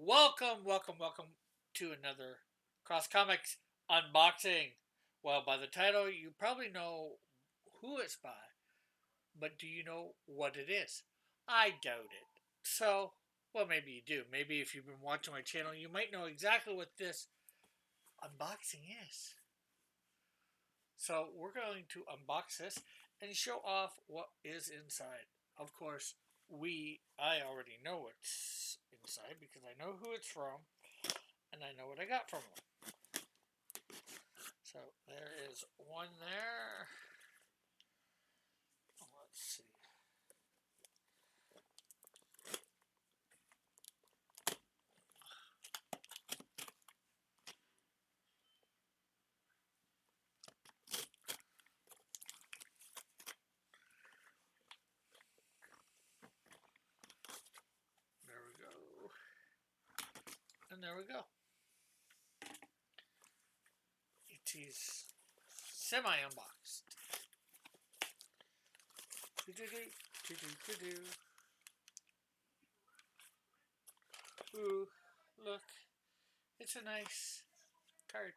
welcome to another Cross Comics unboxing. Well, by the title, you probably know who it's by, but do you know what it is? I doubt it. So, well, maybe you do. Maybe if you've been watching my channel, you might know exactly what this unboxing is. So, we're going to unbox this and show off what is inside. Of course, I already know what's inside because I know who it's from and I know what I got from them. So there is one there. Let's see. There we go. And there we go. It is semi-unboxed. Ooh, look. It's a nice card.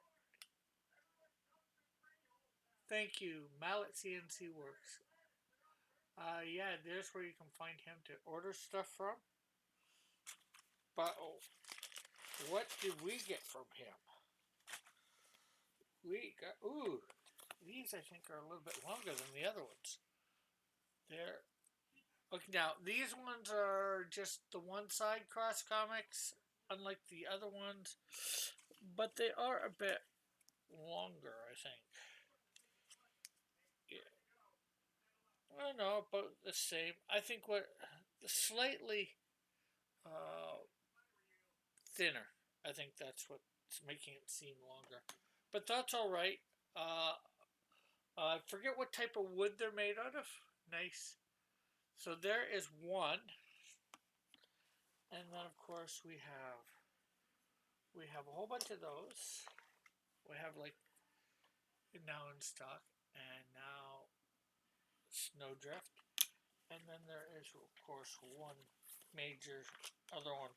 Thank you, Mallet CNC Works. Yeah, there's where you can find him to order stuff from. But what did we get from him? We got, these I think are a little bit longer than the other ones. There. Okay, now these ones are just the one side cross comics, unlike the other ones, but they are a bit longer, I think. Yeah. I don't know, about the same. I think what slightly thinner. I think that's what's making it seem longer, but that's all right. I forget what type of wood they're made out of. Nice. So there is one, and then of course we have a whole bunch of those. We have like now in stock, and now Snowdrift, and then there is of course one major other one.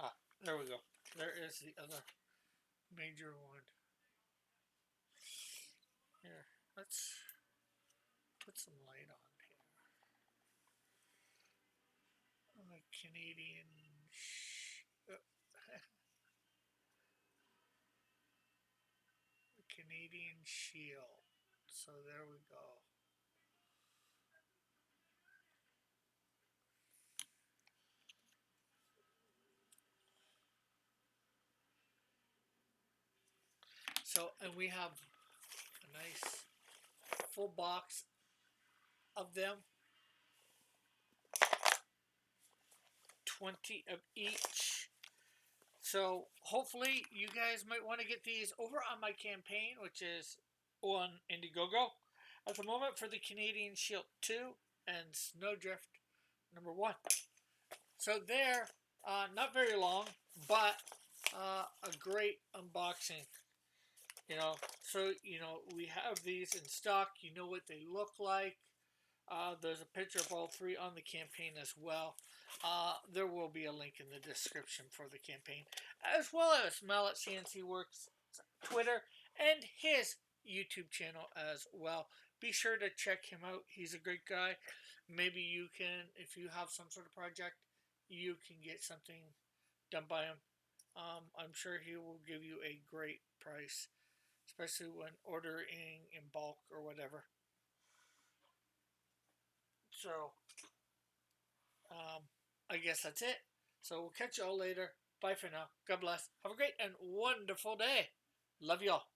Ah, there we go. There is the other major one. Here, let's put some light on here. The Canadian the Canadian Shield. So there we go. So, and we have a nice full box of them. 20 of each. So hopefully you guys might want to get these over on my campaign, which is on Indiegogo at the moment for the Canadian Shield 2 and Snowdrift number 1. So they're not very long, but a great unboxing. So we have these in stock. You know what they look like. There's a picture of all three on the campaign as well. There will be a link in the description for the campaign, as well as Mallet CNC Works Twitter and his YouTube channel as well. Be sure to check him out. He's a great guy. Maybe you can, if you have some sort of project, you can get something done by him. I'm sure he will give you a great price, especially when ordering in bulk or whatever. So, I guess that's it. So we'll catch you all later. Bye for now. God bless. Have a great and wonderful day. Love you all.